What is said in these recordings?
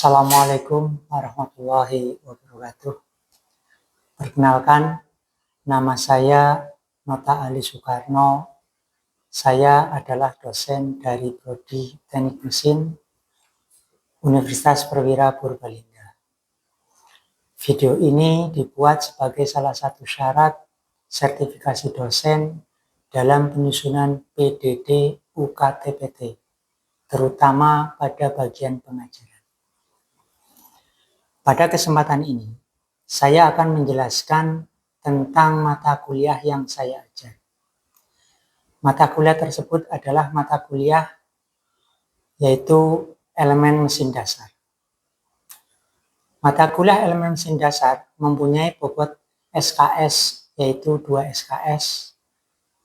Assalamualaikum warahmatullahi wabarakatuh. Perkenalkan, nama saya Nota Ali Soekarno. Saya adalah dosen dari Prodi Teknik Mesin Universitas Perwira Purbalingga. Video ini dibuat sebagai salah satu syarat sertifikasi dosen dalam penyusunan PDD UKT-PT, terutama pada bagian pengajaran. Pada kesempatan ini, saya akan menjelaskan tentang mata kuliah yang saya ajar. Mata kuliah tersebut adalah mata kuliah yaitu elemen mesin dasar. Mata kuliah elemen mesin dasar mempunyai bobot SKS yaitu 2 SKS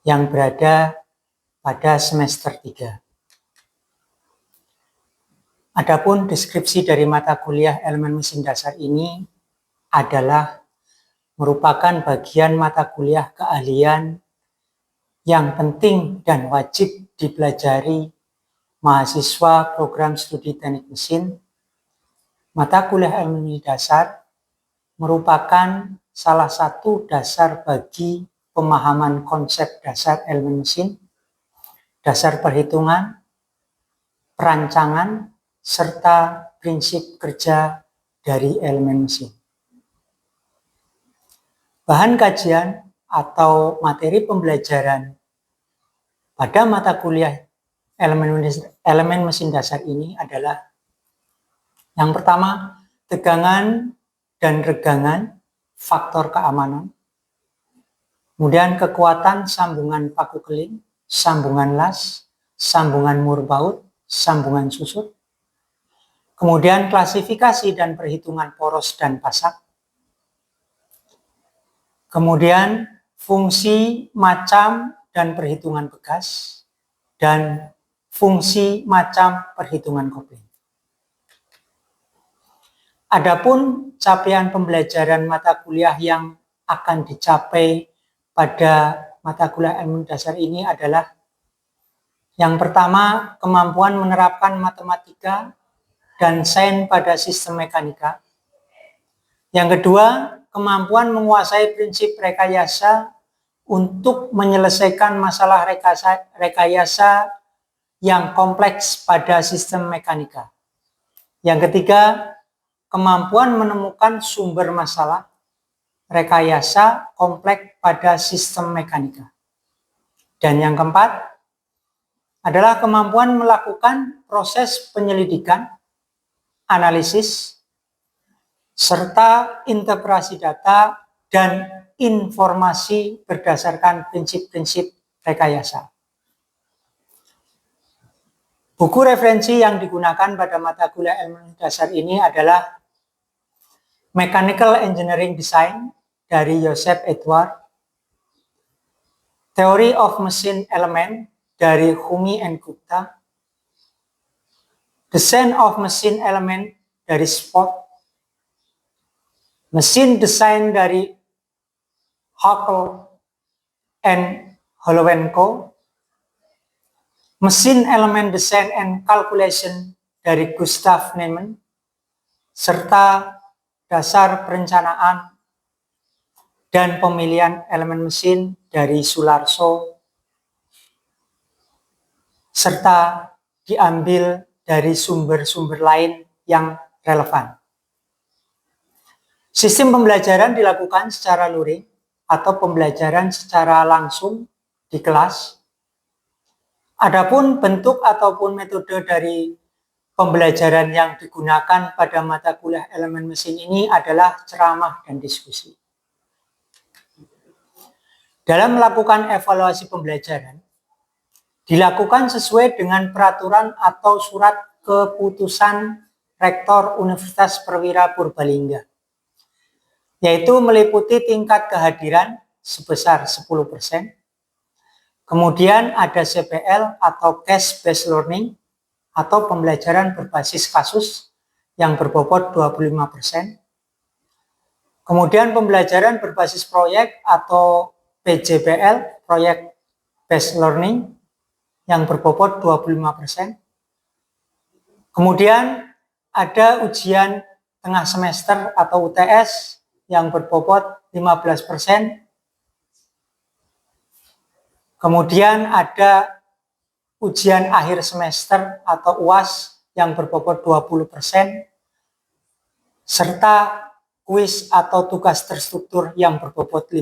yang berada pada semester 3. Adapun deskripsi dari mata kuliah elemen mesin dasar ini adalah merupakan bagian mata kuliah keahlian yang penting dan wajib dipelajari mahasiswa program studi teknik mesin. Mata kuliah elemen mesin dasar merupakan salah satu dasar bagi pemahaman konsep dasar elemen mesin, dasar perhitungan, perancangan, serta prinsip kerja dari elemen mesin. Bahan kajian atau materi pembelajaran pada mata kuliah elemen mesin dasar ini adalah yang pertama, tegangan dan regangan, faktor keamanan. Kemudian kekuatan sambungan paku keling, sambungan las, sambungan mur baut, sambungan susut. Kemudian klasifikasi dan perhitungan poros dan pasak. Kemudian fungsi, macam, dan perhitungan bekas. Dan fungsi, macam, perhitungan kopling. Adapun capaian pembelajaran mata kuliah yang akan dicapai pada mata kuliah ilmu dasar ini adalah yang pertama, kemampuan menerapkan matematika dan sains pada sistem mekanika. Yang kedua, kemampuan menguasai prinsip rekayasa untuk menyelesaikan masalah rekayasa yang kompleks pada sistem mekanika. Yang ketiga, kemampuan menemukan sumber masalah rekayasa kompleks pada sistem mekanika. Dan yang keempat adalah kemampuan melakukan proses penyelidikan, analisis, serta integrasi data dan informasi berdasarkan prinsip-prinsip rekayasa. Buku referensi yang digunakan pada mata kuliah ilmu dasar ini adalah Mechanical Engineering Design dari Joseph Edward, Theory of Machine Element dari Humi and Gupta, Design of Machine Element dari Sport, Machine Design dari Haeckel and Holowenko, Machine Element Design and Calculation dari Gustav Neumann, serta Dasar Perencanaan dan Pemilihan Elemen Mesin dari Sularso, serta diambil dari sumber-sumber lain yang relevan. Sistem pembelajaran dilakukan secara luring atau pembelajaran secara langsung di kelas. Adapun bentuk ataupun metode dari pembelajaran yang digunakan pada mata kuliah elemen mesin ini adalah ceramah dan diskusi. Dalam melakukan evaluasi pembelajaran, dilakukan sesuai dengan peraturan atau surat keputusan Rektor Universitas Perwira Purbalingga, yaitu meliputi tingkat kehadiran sebesar 10%, kemudian ada CPL atau Case Based Learning atau pembelajaran berbasis kasus yang berbobot 25%, kemudian pembelajaran berbasis proyek atau PJBL, Project Based Learning, yang berbobot 25%. Kemudian ada ujian tengah semester atau UTS yang berbobot 15%. Kemudian ada ujian akhir semester atau UAS yang berbobot 20%, serta kuis atau tugas terstruktur yang berbobot 5%.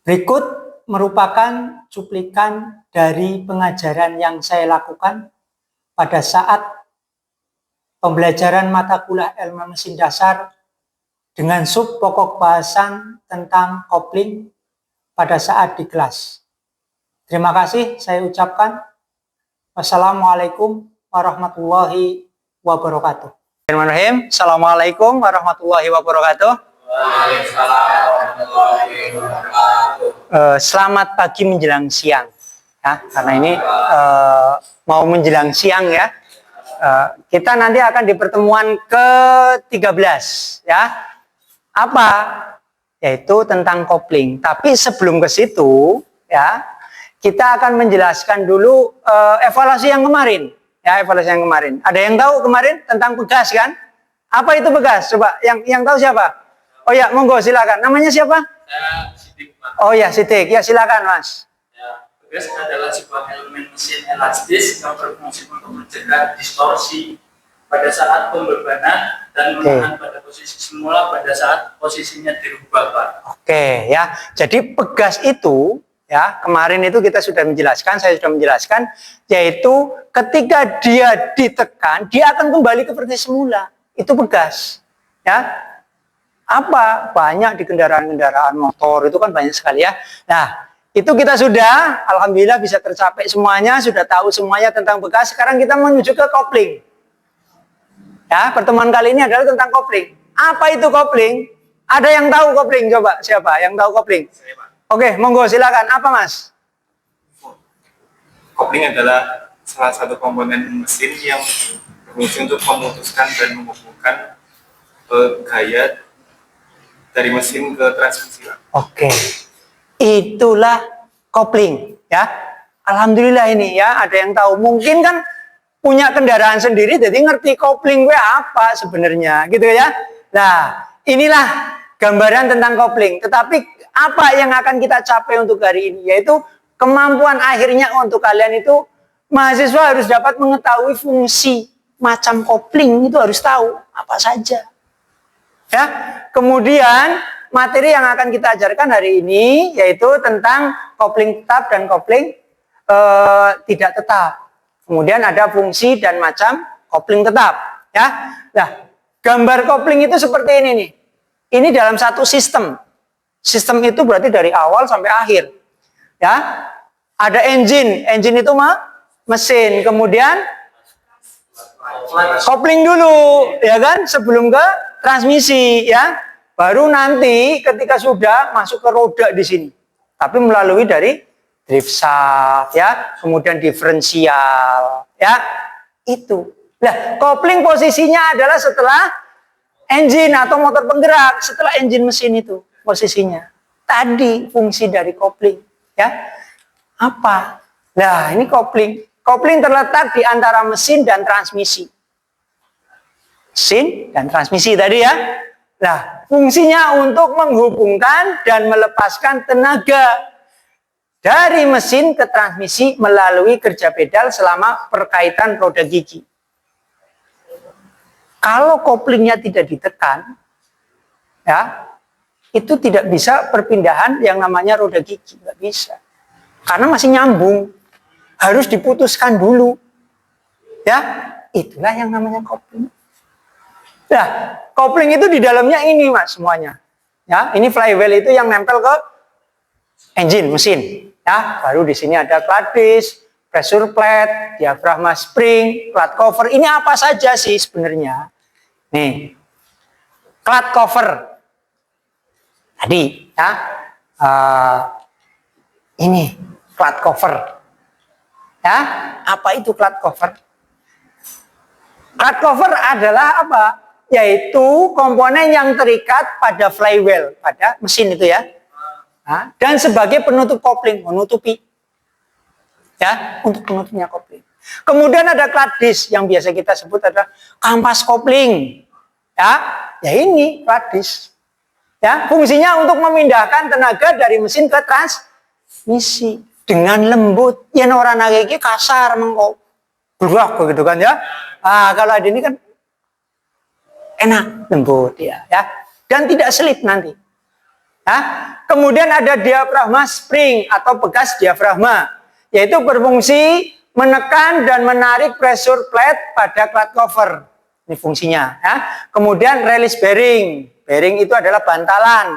Berikut merupakan cuplikan dari pengajaran yang saya lakukan pada saat pembelajaran mata kuliah ilmu mesin dasar dengan sub pokok bahasan tentang kopling pada saat di kelas. Terima kasih saya ucapkan. Wassalamualaikum warahmatullahi wabarakatuh. Bismillahirrahmanirrahim. Assalamualaikum warahmatullahi wabarakatuh. Selamat pagi menjelang siang ya, karena ini mau menjelang siang ya. Kita nanti akan di pertemuan ke-13 ya. Apa? Yaitu tentang kopling. Tapi sebelum ke situ ya, kita akan menjelaskan dulu evaluasi yang kemarin. Ya, evaluasi yang kemarin. Ada yang tahu kemarin tentang pegas kan? Apa itu pegas? Coba yang tahu siapa? Oh ya, monggo silakan. Namanya siapa? Saya Sidik, Pak. Oh ya, Sidik. Ya, silakan, Mas. Ya, pegas adalah sebuah elemen mesin elastis yang berfungsi untuk mencegah distorsi pada saat pembebanan dan menahan pada posisi semula pada saat posisinya dirubah, Pak. Oke, ya. Jadi pegas itu ya, kemarin itu kita sudah menjelaskan, saya sudah menjelaskan, yaitu ketika dia ditekan, dia akan kembali ke seperti semula. Itu pegas. Ya. Apa? Banyak di kendaraan-kendaraan motor itu kan banyak sekali ya. Nah, itu kita sudah, alhamdulillah bisa tercapai semuanya, sudah tahu semuanya tentang pegas. Sekarang kita menuju ke kopling. Ya, pertemuan kali ini adalah tentang kopling. Apa itu kopling? Ada yang tahu kopling? Coba, siapa yang tahu kopling? Saya, Pak. Oke, monggo silakan. Apa, Mas? Kopling adalah salah satu komponen mesin yang berfungsi untuk memutuskan dan menghubungkan gaya dari mesin ke transmisi. Oke, itulah kopling ya. Alhamdulillah ini ya, ada yang tahu. Mungkin kan punya kendaraan sendiri, jadi ngerti kopling gue apa sebenarnya, gitu ya. Nah, inilah gambaran tentang kopling. Tetapi apa yang akan kita capai untuk hari ini, yaitu kemampuan akhirnya untuk kalian itu mahasiswa harus dapat mengetahui fungsi macam kopling itu harus tahu apa saja. Ya, kemudian materi yang akan kita ajarkan hari ini yaitu tentang kopling tetap dan kopling tidak tetap. Kemudian ada fungsi dan macam kopling tetap. Ya, nah gambar kopling itu seperti ini nih. Ini dalam satu sistem. Sistem itu berarti dari awal sampai akhir. Ya, ada engine itu mesin. Kemudian kopling dulu, ya kan, sebelum ke transmisi, ya. Baru nanti ketika sudah masuk ke roda di sini, tapi melalui dari drive shaft, ya, kemudian diferensial, ya, itu. Nah, kopling posisinya adalah setelah engine atau motor penggerak, setelah engine mesin itu posisinya. Tadi fungsi dari kopling, ya, apa? Nah, ini kopling. Kopling terletak di antara mesin dan transmisi. Mesin dan transmisi tadi ya. Nah, fungsinya untuk menghubungkan dan melepaskan tenaga dari mesin ke transmisi melalui kerja pedal selama perkaitan roda gigi. Kalau koplingnya tidak ditekan, ya, itu tidak bisa perpindahan yang namanya roda gigi, nggak bisa. Karena masih nyambung, harus diputuskan dulu. Ya, itulah yang namanya kopling. Nah, kopling itu di dalamnya ini, Mas, semuanya. Ya, ini flywheel itu yang nempel ke engine, mesin. Ya, baru di sini ada clutch disc, pressure plate, diafragma spring, clutch cover. Ini apa saja sih sebenarnya? Nih, clutch cover. Tadi, ya, ini clutch cover. Ya, apa itu clutch cover? Clutch cover adalah apa? Yaitu komponen yang terikat pada flywheel, pada mesin itu ya. Nah, dan sebagai penutup kopling, menutupi. Ya, untuk penutupnya kopling. Kemudian ada clamp disk yang biasa kita sebut adalah kampas kopling. Ya ini clamp disk. Ya, fungsinya untuk memindahkan tenaga dari mesin ke transmisi dengan lembut. Ya orang lagi kasar mengko blok begitu kan ya. Kalau ada ini kan enak, lembut ya. Dan tidak selip nanti. Kemudian ada diafragma spring atau bekas diafragma, yaitu berfungsi menekan dan menarik pressure plate pada cloth cover. Ini fungsinya. Kemudian release bearing. Bearing itu adalah bantalan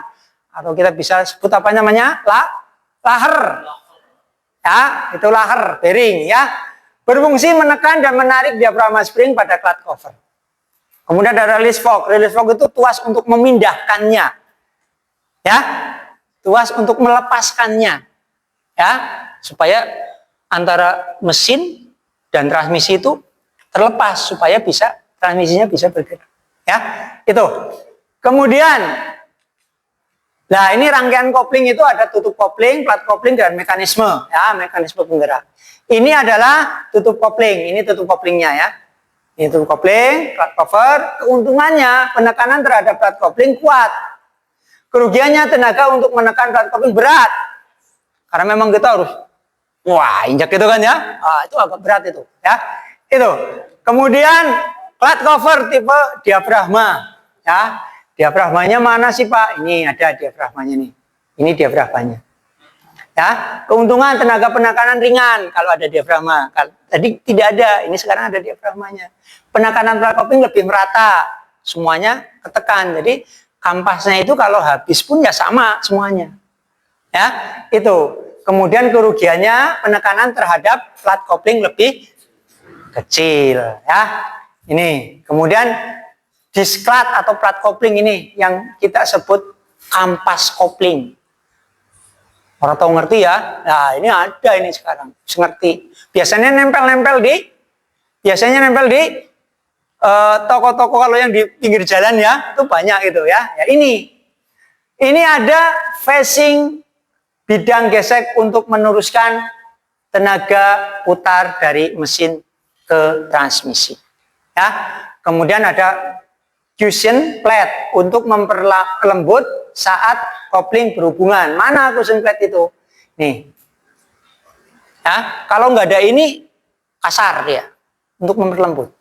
atau kita bisa sebut apa namanya? Laher. Itu laher bearing ya. Berfungsi menekan dan menarik diafragma spring pada cloth cover. Kemudian ada release fork. Release fork itu tuas untuk memindahkannya. Tuas untuk melepaskannya, supaya antara mesin dan transmisi itu terlepas supaya transmisinya bisa bergerak. Itu. Kemudian, ini rangkaian kopling itu ada tutup kopling, plat kopling dan mekanisme, mekanisme penggerak. Ini adalah tutup kopling, ini tutup koplingnya ya. Ini tutup kopling, plat cover. Keuntungannya penekanan terhadap plat kopling kuat. Kerugiannya tenaga untuk menekan plat kopling berat. Karena memang kita harus injak gitu kan ya. Itu agak berat itu ya. Itu. Kemudian plat cover tipe diafragma ya. Diafragmanya mana sih Pak? Ini ada diafragmanya nih. Ini diafragmanya. Keuntungan tenaga penekanan ringan kalau ada diafragma. Tadi tidak ada, ini sekarang ada diafragmanya. Penekanan plat kopling lebih merata. Semuanya ketekan. Jadi kampasnya itu kalau habis pun ya sama semuanya. Itu. Kemudian kerugiannya penekanan terhadap plat kopling lebih kecil ya. Ini. Kemudian disklat atau plat kopling ini yang kita sebut kampas kopling. Orang tahu ngerti ya? Nah, ini ada ini sekarang. Ngerti. Biasanya nempel di toko-toko kalau yang di pinggir jalan ya, itu banyak gitu ya. Ini ada facing bidang gesek untuk meneruskan tenaga putar dari mesin ke transmisi. Kemudian ada cushion plate untuk memperlembut saat kopling berhubungan. Mana cushion plate itu? Nih. Kalau nggak ada ini kasar dia untuk memperlembut.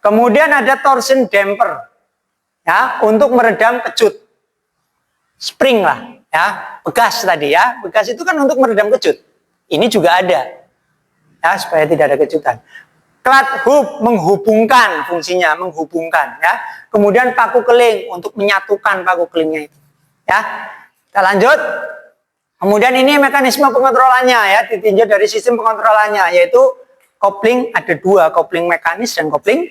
Kemudian ada torsion damper untuk meredam kecut. Spring lah bekas tadi ya. Bekas itu kan untuk meredam kecut. Ini juga ada supaya tidak ada kejutan. Cloth hook menghubungkan, fungsinya menghubungkan ya. Kemudian paku keling untuk menyatukan paku kelingnya itu. Kita lanjut. Kemudian ini mekanisme pengontrolannya ya, ditinjau dari sistem pengontrolannya, yaitu kopling ada dua, kopling mekanis dan kopling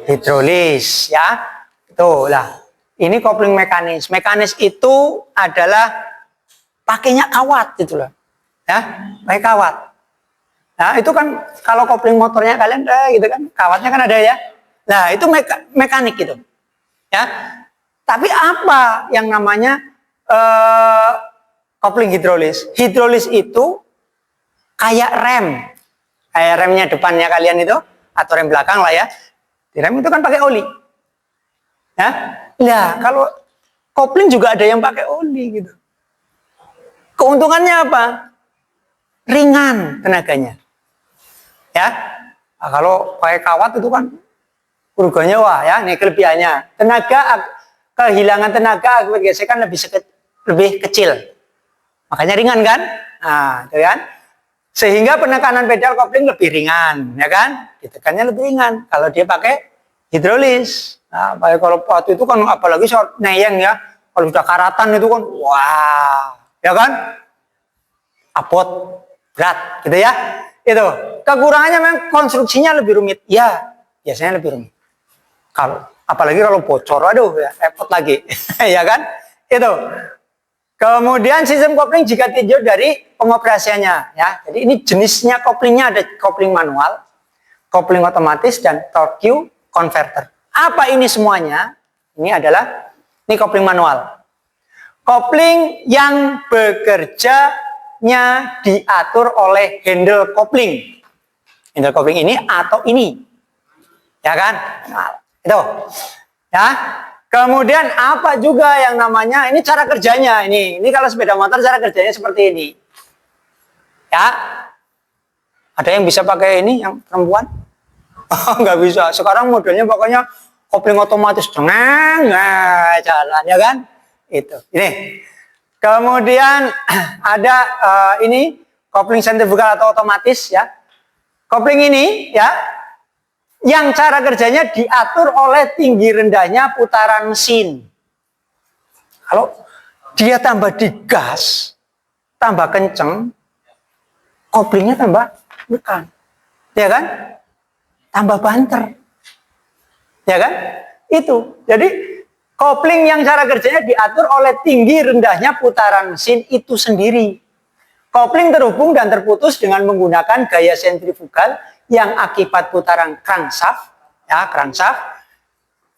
hidrolis ya. Itulah. Ini kopling mekanis. Mekanis itu adalah pakainya kawat gitu loh. Pakai kawat. Itu kan kalau kopling motornya kalian gitu kan, kawatnya kan ada ya. Nah, itu mekanik gitu. Tapi apa yang namanya kopling hidrolis? Hidrolis itu kayak rem. Kayak remnya depannya kalian itu atau rem belakang lah ya. Di rem itu kan pakai oli. Nah, kalau kopling juga ada yang pakai oli gitu. Keuntungannya apa? Ringan tenaganya. Kalau pakai kawat itu kan kerugiannya ini kelebihannya. Kehilangan tenaga akibat gesekan lebih kecil. Makanya ringan kan? Itu kan? Sehingga penekanan pedal kopling lebih ringan, ya kan? Ditekannya lebih ringan kalau dia pakai hidrolis. Kalau waktu itu kan apalagi short neyeng ya. Kalau sudah karatan itu kan ya kan? Apot berat gitu ya. Itu. Kekurangannya memang konstruksinya lebih rumit. Ya, biasanya lebih rumit. Apalagi kalau bocor, aduh ya, repot lagi. Ya kan? Itu. Kemudian sistem kopling jika tinjau dari pengoperasiannya ya. Jadi ini jenisnya koplingnya ada kopling manual, kopling otomatis dan torque converter. Apa ini semuanya? Ini kopling manual. Kopling yang bekerjanya diatur oleh handle kopling. Intercoupling ini atau ini. Ya kan? Nah, itu. Ya. Kemudian apa juga yang namanya, ini cara kerjanya ini. Ini kalau sepeda motor cara kerjanya seperti ini. Ya. Ada yang bisa pakai ini yang perempuan? Oh, nggak bisa. Sekarang modelnya pokoknya kopling otomatis dengeng, nah, jalan ya kan? Itu. Ini. Kemudian ada ini kopling sentrifugal atau otomatis ya. Kopling ini ya, yang cara kerjanya diatur oleh tinggi rendahnya putaran mesin. Kalau dia tambah digas, tambah kenceng, koplingnya tambah tekan, ya kan? Tambah banter, ya kan? Itu. Jadi kopling yang cara kerjanya diatur oleh tinggi rendahnya putaran mesin itu sendiri. Kopling terhubung dan terputus dengan menggunakan gaya sentrifugal yang akibat putaran crankshaft, ya, crankshaft,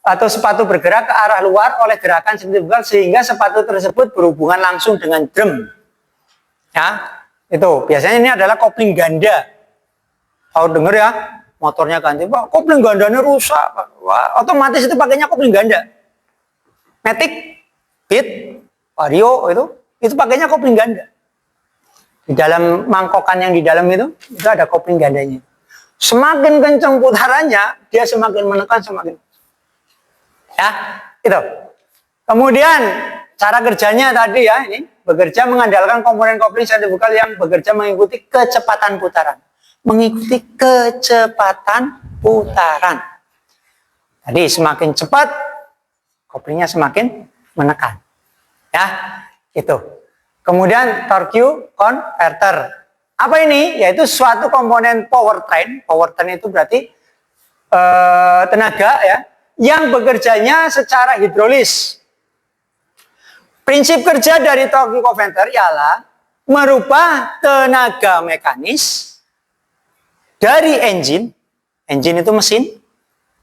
atau sepatu bergerak ke arah luar oleh gerakan sentrifugal sehingga sepatu tersebut berhubungan langsung dengan drum. Ya, itu biasanya ini adalah kopling ganda. Kalau denger ya, motornya ganti, Pak, kopling gandanya rusak. Wah, otomatis itu pakainya kopling ganda. Matic, Beat, Vario itu pakainya kopling ganda. Di dalam mangkokan yang di dalam itu ada kopling gandanya. Semakin kencang putarannya, dia semakin menekan semakin. Ya, itu. Kemudian cara kerjanya tadi ya, ini bekerja mengandalkan komponen kopling sentrifugal yang bekerja mengikuti kecepatan putaran. Mengikuti kecepatan putaran. Jadi semakin cepat koplingnya semakin menekan. Ya, itu. Kemudian torque converter. Apa ini? Yaitu suatu komponen powertrain. Powertrain itu berarti tenaga ya, yang bekerjanya secara hidrolis. Prinsip kerja dari torque converter ialah merubah tenaga mekanis dari engine itu mesin,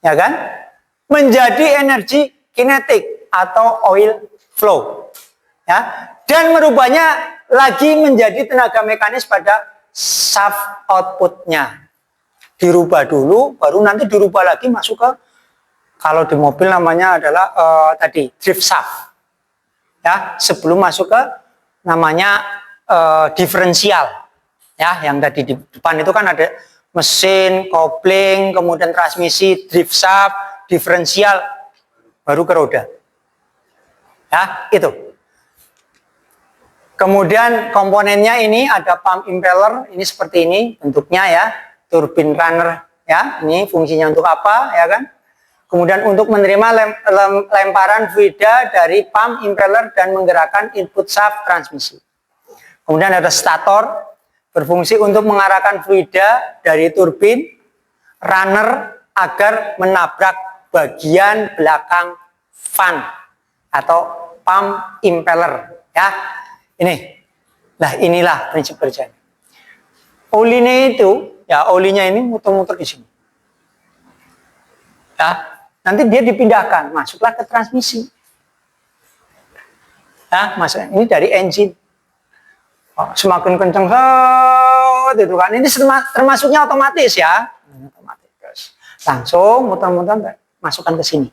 ya kan, menjadi energi kinetik atau oil flow, ya, dan merubahnya lagi menjadi tenaga mekanis pada shaft outputnya. Dirubah dulu, baru nanti dirubah lagi masuk ke, kalau di mobil namanya adalah tadi drift shaft, ya, sebelum masuk ke namanya diferensial, ya, yang tadi di depan itu kan ada mesin, kopling, kemudian transmisi, drift shaft, diferensial, baru ke roda. Ya, itu. Kemudian komponennya ini ada pump impeller, ini seperti ini bentuknya ya, turbin runner ya, ini fungsinya untuk apa ya kan? Kemudian untuk menerima lemparan fluida dari pump impeller dan menggerakkan input shaft transmisi. Kemudian ada stator, berfungsi untuk mengarahkan fluida dari turbin runner agar menabrak bagian belakang fan atau pump impeller ya. Ini. Nah, inilah prinsip kerjanya. Olinya itu, ya olinya ini muter-muter di sini. Ya, nanti dia dipindahkan, masuklah ke transmisi. Ya, masuk. Ini dari engine. Oh, semakin kencang itu kan, ini termasuknya otomatis ya, otomatis. Langsung muter-muter masukkan ke sini.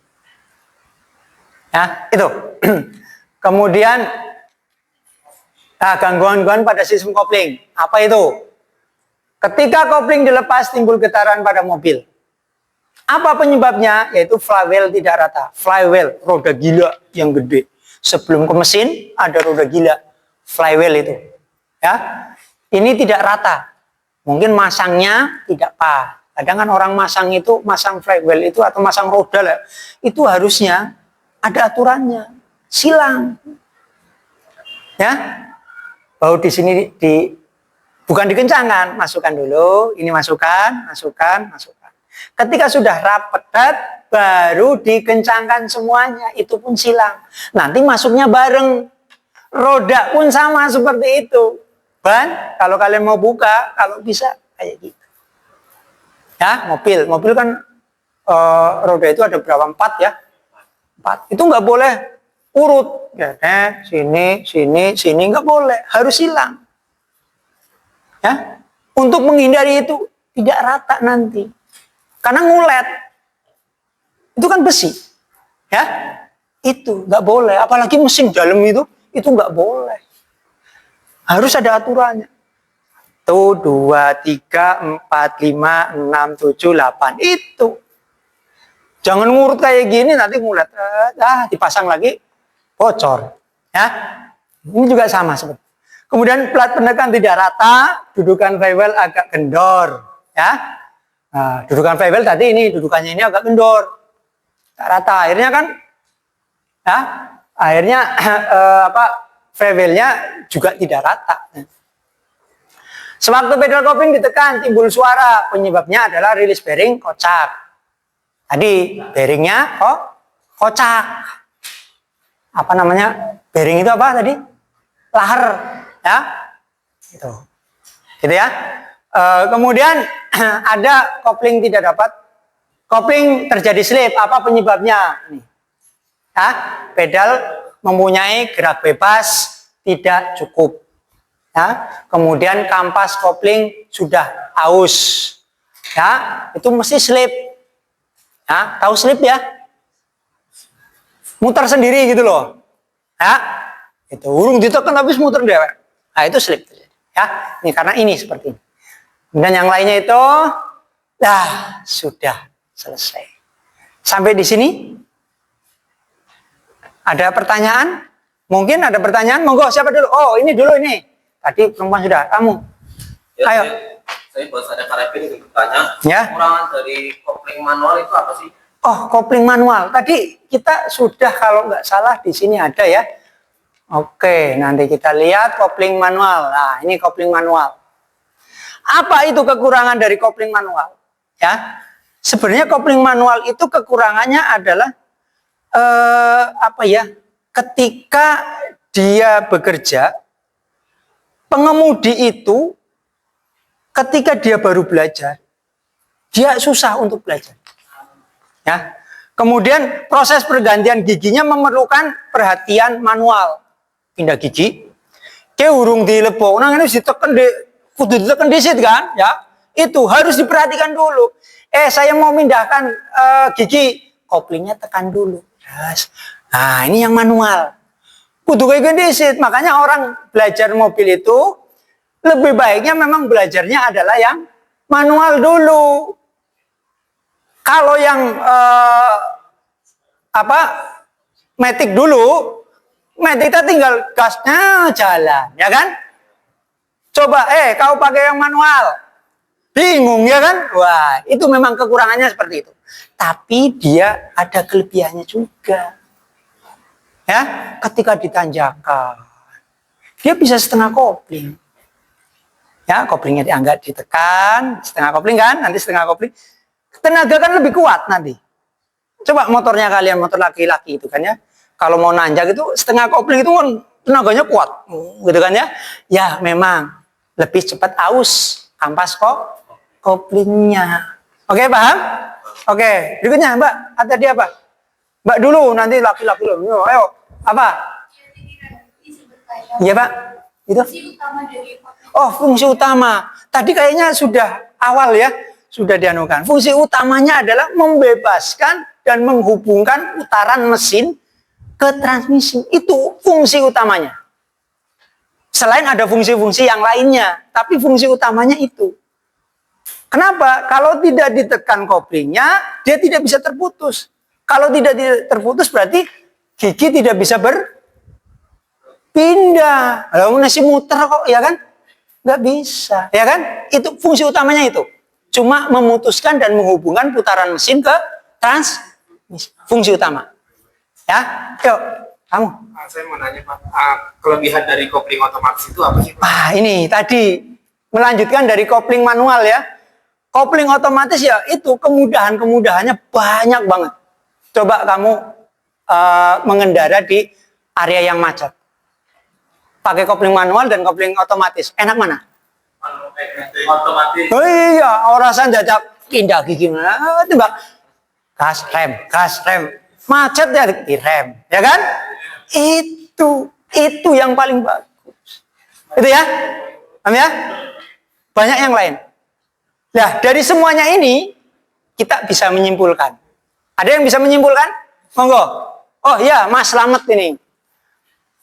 Ya, itu. Kemudian gangguan-gangguan pada sistem kopling. Apa itu? Ketika kopling dilepas timbul getaran pada mobil. Apa penyebabnya? Yaitu flywheel tidak rata. Flywheel, roda gila yang gede. Sebelum ke mesin ada roda gila, flywheel itu. Ya, ini tidak rata. Mungkin masangnya tidak pas. Kadang kan orang masang itu, masang flywheel itu atau masang roda lah, itu harusnya ada aturannya. Silang. Ya. Baru di sini bukan dikencangkan, masukkan dulu, ini masukkan. Ketika sudah rapat, baru dikencangkan semuanya, itu pun silang. Nanti masuknya bareng. Roda pun sama seperti itu. Ban, kalau kalian mau buka, kalau bisa kayak gitu. Ya, mobil kan roda itu ada berapa? 4 ya? 4. Itu nggak boleh urut. Ya, sini, nggak boleh. Harus silang. Ya, untuk menghindari itu, tidak rata nanti. Karena ngulet. Itu kan besi. Ya. Itu nggak boleh. Apalagi mesin dalam itu nggak boleh. Harus ada aturannya. Tuh 2, 3, 4, 5, 6, 7, 8. Itu. Jangan ngurut kayak gini nanti ngulet. Dipasang lagi bocor. Ya. Ini juga sama seperti. Kemudian plat penekan tidak rata, dudukan flywheel agak kendor, ya. Nah, dudukan flywheel tadi ini dudukannya ini agak kendor, tak rata. Akhirnya kan, ya, akhirnya flywheelnya juga tidak rata. Sewaktu pedal kopling ditekan timbul suara, penyebabnya adalah rilis bearing kocak. Tadi bearingnya kocak. Apa namanya? Bearing itu apa tadi? Lahar. Ya, gitu ya. Kemudian ada kopling tidak dapat, kopling terjadi slip. Apa penyebabnya? Ini, ya, pedal mempunyai gerak bebas tidak cukup. Ya, kemudian kampas kopling sudah aus. Ya, itu mesti slip. Ya, tahu slip ya? Muter sendiri gitu loh. Ya, itu urung ditekan habis muter dewek. Nah, itu slip terjadi. Ya, ini karena ini seperti ini. Dan yang lainnya itu, sudah selesai. Sampai di sini, ada pertanyaan? Mungkin ada pertanyaan? Monggo, siapa dulu? Oh, ini dulu ini. Tadi perempuan sudah. Kamu? Ya, Ayo. Saya baru ada karepin untuk bertanya. Ya. Kekurangan dari kopling manual itu apa sih? Oh, kopling manual. Tadi kita sudah kalau nggak salah di sini ada ya. Oke, nanti kita lihat kopling manual. Nah, ini kopling manual. Apa itu kekurangan dari kopling manual? Ya, sebenarnya kopling manual itu kekurangannya adalah ketika dia bekerja, pengemudi itu ketika dia baru belajar, dia susah untuk belajar. Ya, kemudian proses pergantian giginya memerlukan perhatian manual. Pindah gigi, ke urung dilepok, nah ini ditekan kudu ditekan disit kan, ya itu harus diperhatikan dulu. Saya mau mindahkan gigi, koplingnya tekan dulu. Yes. Nah ini yang manual, kudu kayak disit. Makanya orang belajar mobil itu lebih baiknya memang belajarnya adalah yang manual dulu. Kalau yang matic dulu. Kita tinggal gasnya jalan, ya kan? Coba, kau pakai yang manual, bingung ya kan? Wah, itu memang kekurangannya seperti itu. Tapi dia ada kelebihannya juga, ya. Ketika ditanjakan, dia bisa setengah kopling, ya. Koplingnya dianggap ditekan, setengah kopling kan? Nanti setengah kopling, tenaga kan lebih kuat nanti. Coba motornya kalian, motor laki-laki itu kan ya. Kalau mau nanjak itu setengah kopling itu kan tenaganya kuat, gitu kan ya? Ya memang lebih cepat aus kampas koplingnya. Oke, paham? Oke, berikutnya Mbak, ada dia apa? Mbak dulu, nanti laki-laki dulu. Ayo, apa? Iya Pak, itu? Oh, fungsi utama. Tadi kayaknya sudah awal ya, sudah dianukan. Fungsi utamanya adalah membebaskan dan menghubungkan putaran mesin ke transmisi. Itu fungsi utamanya. Selain ada fungsi-fungsi yang lainnya, tapi fungsi utamanya itu. Kenapa? Kalau tidak ditekan koplingnya, dia tidak bisa terputus. Kalau tidak terputus berarti gigi tidak bisa berpindah. Kalau nasi muter kok, ya kan? Nggak bisa, ya kan? Itu fungsi utamanya itu. Cuma memutuskan dan menghubungkan putaran mesin ke transmisi. Fungsi utama. Ya, yuk, kamu. Saya mau nanya Pak, kelebihan dari kopling otomatis itu apa sih Pak? Ini tadi melanjutkan dari kopling manual ya. Kopling otomatis ya itu kemudahannya banyak banget. Coba kamu mengendara di area yang macet. Pakai kopling manual dan kopling otomatis. Enak mana? Otomatis. Oh iya, orasan jajak pindah gigi mana? Tiba gas rem. Macet ya direm, ya kan? Itu yang paling bagus. Itu ya, paham ya? Banyak yang lain. Nah, dari semuanya ini kita bisa menyimpulkan. Ada yang bisa menyimpulkan? Monggo. Oh iya, Mas Slamet ini.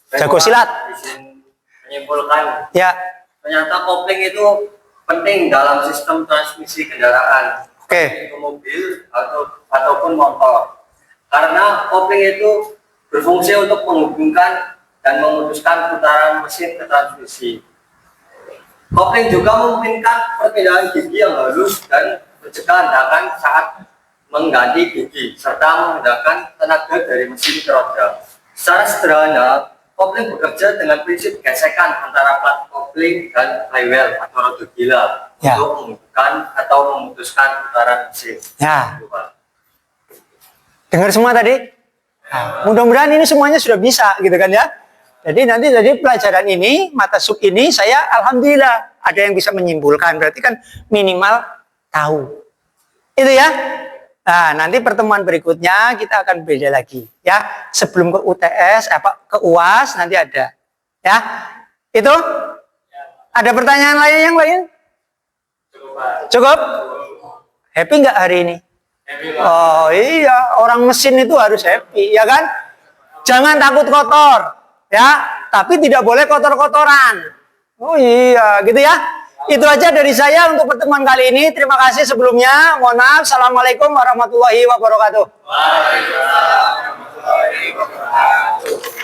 Jago silat. Izin menyimpulkan, Ya, ternyata kopling itu penting dalam sistem transmisi kendaraan, oke. itu mobil ataupun motor. Karena kopling itu berfungsi untuk menghubungkan dan memutuskan putaran mesin ke transmisi. Kopling juga memungkinkan perpindahan gigi yang halus dan mencegah hentakan saat mengganti gigi, serta menggunakan tenaga dari mesin ke roda. Secara sederhana, kopling bekerja dengan prinsip gesekan antara plat kopling dan flywheel atau roda gila Ya. untuk menghubungkan atau memutuskan putaran mesin. Ya. Gitu, Pak. Dengar semua tadi? Nah, mudah-mudahan ini semuanya sudah bisa gitu kan ya. Jadi nanti dari pelajaran ini, mata sub ini saya alhamdulillah ada yang bisa menyimpulkan. Berarti kan minimal tahu. Itu ya. Nah, nanti pertemuan berikutnya kita akan beda lagi ya. Sebelum ke UTS, ke UAS nanti ada. Ya. Itu? Ada pertanyaan lain yang lain? Cukup? Happy nggak hari ini? Oh iya, orang mesin itu harus happy, ya kan? Jangan takut kotor, ya. Tapi tidak boleh kotor-kotoran. Oh iya, gitu ya. Itu aja dari saya untuk pertemuan kali ini. Terima kasih sebelumnya. Mohon maaf. Assalamualaikum warahmatullahi wabarakatuh. Waalaikumsalam warahmatullahi wabarakatuh.